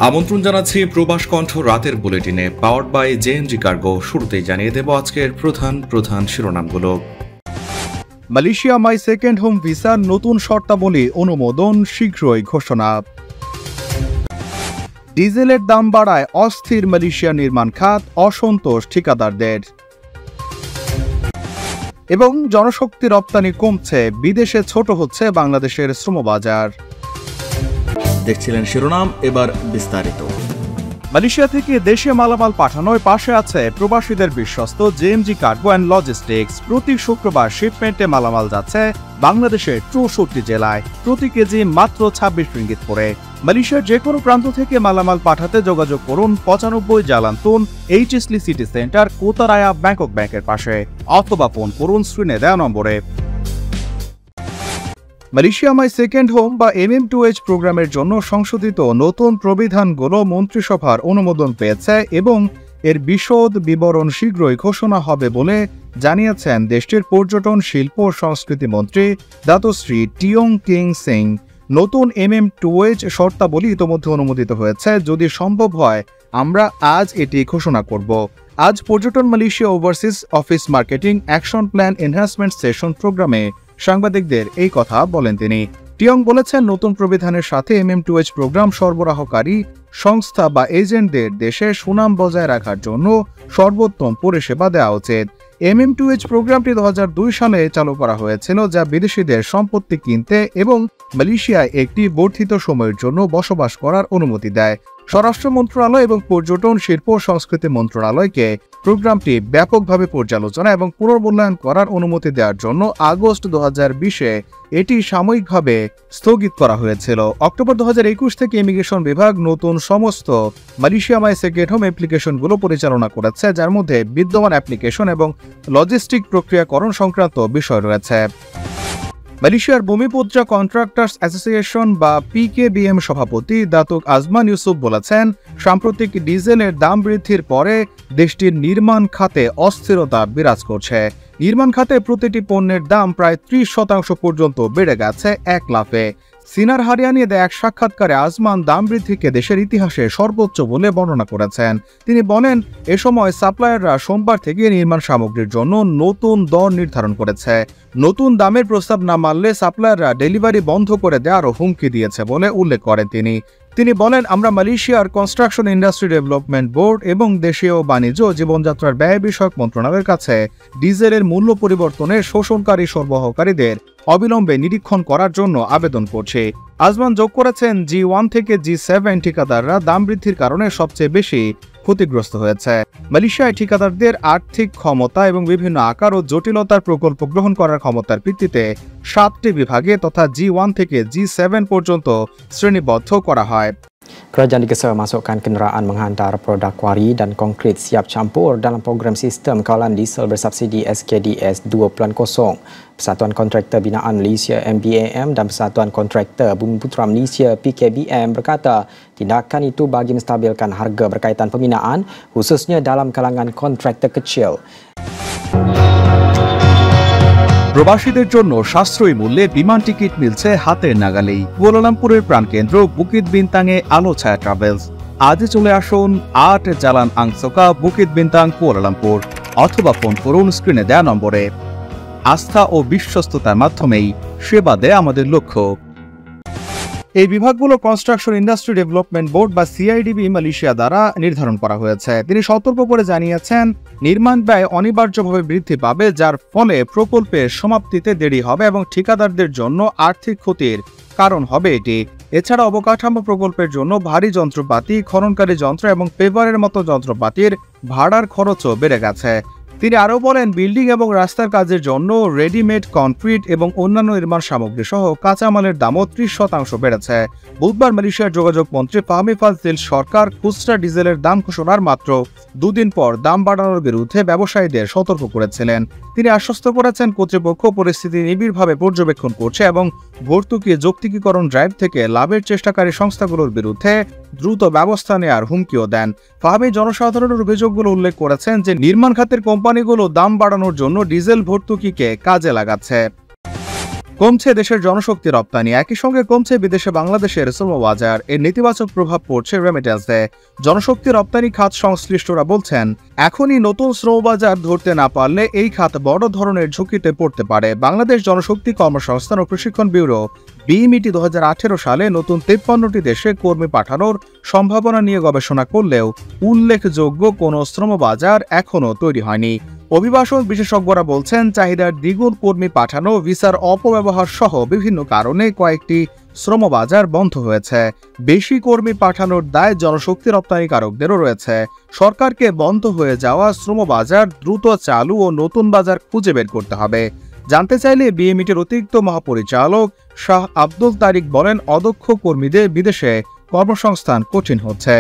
আমন্ত্রণ জানাচ্ছি প্রবাস কণ্ঠ রাতের বুলেটিনে পাওয়ার্ড বাই জেএনজি কার্গো। শুরুতেই জানিয়ে দেব আজকের প্রধান শিরোনামগুলো। মালয়েশিয়া মাই সেকেন্ড হোম ভিসার নতুন শর্তাবলী অনুমোদন শীঘ্রই ঘোষণা। ডিজেলের দাম বাড়ায় অস্থির মালয়েশিয়া নির্মাণ খাত, অসন্তোষ ঠিকাদারদের। এবং জনশক্তি রপ্তানি কমছে, বিদেশে ছোট হচ্ছে বাংলাদেশের শ্রমবাজার। দেখছিলেন শিরোনাম, এবার বিস্তারিত। মালয়েশিয়া থেকে দেশে মালামাল পাঠানোর পাশে আছে প্রবাসীদের বিশ্বস্ত জেএমজি কার্গো অ্যান্ড লজিস্টিক্স। প্রতি শুক্রবার শিপমেন্টে মালামাল যাচ্ছে বাংলাদেশের 64 জেলায়, প্রতি কেজি মাত্র 26 রিঙ্গিত করে। মালয়েশিয়ার যে কোনো প্রান্ত থেকে মালামাল পাঠাতে যোগাযোগ করুন 95 জালান্তুন এইচএসলি সিটি সেন্টার, কোতারায়া ব্যাংকক ব্যাংকের পাশে, অথবা ফোন করুন স্ক্রিনে দেওয়া নম্বরে। মালয়েশিয়া মাই সেকেন্ড হোম বা MM2H প্রোগ্রামের জন্য সংশোধিত নতুন প্রবিধানগুলো মন্ত্রিসভার অনুমোদন পেয়েছে এবং এর বিশদ বিবরণ শীঘ্রই ঘোষণা হবে বলে জানিয়েছেন দেশটির পর্যটন, শিল্প ও সংস্কৃতি মন্ত্রী দাতোশ্রী টিয়ং কিং সিং। নতুন MM2H শর্তাবলী ইতোমধ্যে অনুমোদিত হয়েছে। যদি সম্ভব হয় আমরা আজ এটি ঘোষণা করব। আজ পর্যটন Malaysia overseas office marketing action plan enhancement session প্রোগ্রামে সাংবাদিকদের এই কথা বলেন তিনি। টিয়ং বলেছেন, নতুন প্রবিধানের সাথে MM2H প্রোগ্রাম সরবরাহকারী সংস্থা বা এজেন্টদের দেশে সুনাম বজায় রাখার জন্য সর্বোত্তম পরিষেবা দেওয়া উচিত। MM2H প্রোগ্রামটি 2002 সালে চালু করা হয়েছিল, যা বিদেশিদের সম্পত্তি কিনতে এবং মালয়েশিয়ায় একটি বর্ধিত সময়ের জন্য বসবাস করার অনুমতি দেয়। স্বরাষ্ট্র মন্ত্রণালয় এবং পর্যটন, শিল্প ও সংস্কৃতি মন্ত্রণালয়কে প্রোগ্রামটি ব্যাপকভাবে পর্যালোচনা এবং পুনর্মূল্যায়ন করার অনুমতি দেওয়ার জন্য আগস্ট 2020-এ এটি সাময়িকভাবে স্থগিত করা হয়েছিল। অক্টোবর 2021 থেকে ইমিগ্রেশন বিভাগ নতুন সমস্ত মালয়েশিয়া মাই সেকেন্ড হোম অ্যাপ্লিকেশনগুলো পরিচালনা করেছে, যার মধ্যে বিদ্যমান অ্যাপ্লিকেশন এবং লজিস্টিক প্রক্রিয়াকরণ সংক্রান্ত বিষয় রয়েছে। মালয়েশিয়ার ভূমিপুত্রা কন্ট্রাক্টার্স অ্যাসোসিয়েশন বা PKBM সভাপতি দাতুক আজমান ইউসুফ বলেছেন, সাম্প্রতিক ডিজেলের দাম বৃদ্ধির পরে দেশটির নির্মাণ খাতে অস্থিরতা বিরাজ করছে। নির্মাণ খাতে প্রতিটি পণ্যের দাম প্রায় 30% পর্যন্ত বেড়ে গেছে এক লাফে। সিনার হারিয়ানিয়ে দেয়া এক সাক্ষাৎকারে আজমান দাম বৃদ্ধিকে দেশের ইতিহাসে সর্বোচ্চ বলে বর্ণনা করেছেন। তিনি বলেন, এ সময় সাপ্লায়াররা সোমবার থেকে নির্মাণ সামগ্রীর জন্য নতুন দর নির্ধারণ করেছে। নতুন দামের প্রস্তাব না মানলে সাপ্লায়াররা ডেলিভারি বন্ধ করে দেওয়ারও হুমকি দিয়েছে বলে উল্লেখ করেন তিনি বলেন, আমরা মালয়েশিয়ার কনস্ট্রাকশন ইন্ডাস্ট্রি ডেভেলপমেন্ট বোর্ড এবং দেশীয় বাণিজ্য জীবনযাত্রার ব্যয় বিষয়ক মন্ত্রণালয়ের কাছে ডিজেলের মূল্য পরিবর্তনে শোষণকারী সরবরাহকারীদের অবিলম্বে নিরীক্ষণ করার জন্য আবেদন করছে। আজমান যোগ করেছেন, G1 থেকে G7 ঠিকাদাররা দাম বৃদ্ধির কারণে সবচেয়ে বেশি ক্ষতিগ্রস্ত হয়েছে। মালয়েশিয়ায় ঠিকাদারদের আর্থিক ক্ষমতা এবং বিভিন্ন আকার ও জটিলতার প্রকল্প গ্রহণ করার ক্ষমতার ভিত্তিতে 7টি বিভাগে তথা G1 থেকে G7 পর্যন্ত শ্রেণীবদ্ধ করা হয়। Kerajaan digesa masukkan kenderaan menghantar produk kuari dan konkrit siap campur dalam program sistem kawalan diesel bersubsidi SKDS 2.0. Persatuan Kontraktor Binaan Malaysia MBAM dan Persatuan Kontraktor Bumiputera Malaysia PKBM berkata tindakan itu bagi menstabilkan harga berkaitan pembinaan khususnya dalam kalangan kontraktor kecil. প্রবাসীদের জন্য সাশ্রয়ী মূল্যে বিমান ticket মিলছে হাতের নাগালেই। কুয়ালালামপুরের প্রাণকেন্দ্র Bukit বিনতাংয়ে আলো ছায়া ট্রাভেলস। আজই চলে আসুন 8 জালান আংসোকা, বুকিত বিনতাং, কুয়ালালামপুর, অথবা ফোন করুন স্ক্রিনে দেওয়া নম্বরে। আস্থা ও বিশ্বস্ততার মাধ্যমেই সেবা দেয় আমাদের লক্ষ্য। এই বিভাগগুলো কনস্ট্রাকশন ইন্ডাস্ট্রি ডেভেলপমেন্ট বোর্ড বা CIDB মালয়েশিয়া দ্বারা নির্ধারণ করা হয়েছে। তিনি সতর্ক করে জানিয়েছেন, নির্মাণ ব্যয় অনিবার্যভাবে বৃদ্ধি পাবে, যার ফলে প্রকল্পের সমাপ্তিতে দেরি হবে এবং ঠিকাদারদের জন্য আর্থিক ক্ষতির কারণ হবে এটি। এছাড়া অবকাঠামো প্রকল্পের জন্য ভারী যন্ত্রপাতি, খননকারী যন্ত্র এবং পেভারের মতো যন্ত্রপাতির ভাড়ার খরচও বেড়ে গেছে। তিনি আরও বলেন, বিল্ডিং এবং রাস্তার কাজের জন্য রেডিমেড কনক্রিট এবং অন্যান্য নির্মাণ সামগ্রী সহ কাঁচামালের দামও 30% বেড়েছে। বুধবার মালয়েশিয়ার যোগাযোগ মন্ত্রী ফাহমি ফাজলিল সরকার খুচরা ডিজেলের দাম ঘোষণার মাত্র 2 দিন পর দাম বাড়ানোর বিরুদ্ধে ব্যবসায়ীদের সতর্ক করেছিলেন। তিনি আশ্বস্ত করেছেন, কর্তৃপক্ষ পরিস্থিতি নিবিড়ভাবে পর্যবেক্ষণ করছে এবং ভর্তুকি যৌক্তিকীকরণ ড্রাইভ থেকে লাভের চেষ্টাকারী সংস্থাগুলোর বিরুদ্ধে দ্রুত ব্যবস্থা নেওয়ার হুমকিও দেন। ফাহমি জনসাধারণের অভিযোগগুলো উল্লেখ করেছেন যে নির্মাণ খাতের কোম্পানিগুলো দাম বাড়ানোর জন্য ডিজেল ভর্তুকিকে কাজে লাগাচ্ছে। কমছে দেশের জনশক্তি রপ্তানি, একই সঙ্গে কমছে বিদেশে বাংলাদেশের শ্রমবাজার। এর নেতিবাচক প্রভাব পড়ছে রেমিটেন্সে। জনশক্তি রপ্তানি খাত সংশ্লিষ্টরা বলছেন, এখনই নতুন শ্রমবাজার ধরতে না পারলে এই খাত বড় ধরনের ঝুঁকিতে পড়তে পারে। বাংলাদেশ জনশক্তি কর্মসংস্থান ও প্রশিক্ষণ ব্যুরো বিএমইটি 2018 সালে নতুন 53টি দেশে কর্মী পাঠানোর সম্ভাবনা নিয়ে গবেষণা করলেও উল্লেখযোগ্য কোনো শ্রমবাজার এখনও তৈরি হয়নি। অভিবাসন বিশেষজ্ঞরা বলছেন, চাহিদার দ্বিগুণ কর্মী পাঠানো, ভিসার অপব্যবহার সহ বিভিন্ন কারণে কয়েকটি শ্রমবাজার বন্ধ হয়েছে। বেশি কর্মী পাঠানোর দায় জনশক্তি রপ্তানিকারকদেরও রয়েছে। সরকারকে বন্ধ হয়ে যাওয়া শ্রমবাজার দ্রুত চালু ও নতুন বাজার খুঁজে বের করতে হবে। জানতে চাইলে বিএমইটির অতিরিক্ত মহাপরিচালক শাহ আব্দুল তারিক বলেন, অদক্ষ কর্মীদের বিদেশে কর্মসংস্থান কঠিন হচ্ছে।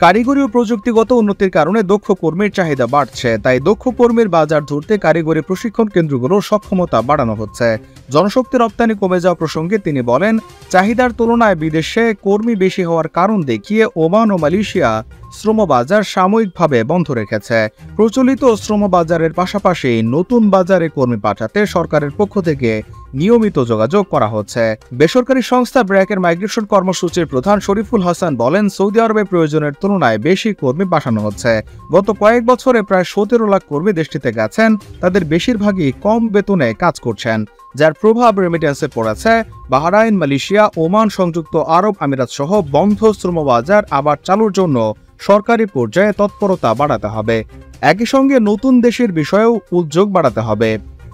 কারিগরি ও প্রযুক্তিগত উন্নতির কারণে দক্ষ কর্মীর চাহিদা বাড়ছে। তাই দক্ষ কর্মীর বাজার ধরতে কারিগরি প্রশিক্ষণ কেন্দ্রগুলোর সক্ষমতা বাড়ানো হচ্ছে। জনশক্তি রপ্তানি কমে যাওয়া প্রসঙ্গে তিনি বলেন, চাহিদার তুলনায় বিদেশে কর্মী বেশি হওয়ার কারণ দেখিয়ে ওমান ও মালয়েশিয়া শ্রমবাজার সাময়িকভাবে বন্ধ রেখেছে। প্রচলিত শ্রমবাজারের পাশাপাশি নতুন বাজারে কর্মী পাঠাতে সরকারের পক্ষ থেকে নিয়মিত যোগাযোগ করা হচ্ছে। বেসরকারি সংস্থা ব্র্যাকের মাইগ্রেশন কর্মসূচির প্রধান শরীফুল হাসান বলেন, সৌদি আরবে প্রয়োজনের তুলনায় বেশি কর্মী পাঠানো হচ্ছে। গত কয়েক বছরে প্রায় 17 লাখ কর্মী দেশটিতে গেছেন। তাদের বেশিরভাগই কম বেতনে কাজ করছেন, যার প্রভাব রেমিটেন্সে পড়েছে। বাহরাইন, মালয়েশিয়া, ওমান, সংযুক্ত আরব আমিরাত সহ বন্ধ শ্রমবাজার আবার চালুর জন্য সরকারি পর্যায়ে তৎপরতা বাড়াতে হবে। একই সঙ্গে নতুন দেশের বিষয়েও উদ্যোগ বাড়াতে হবে।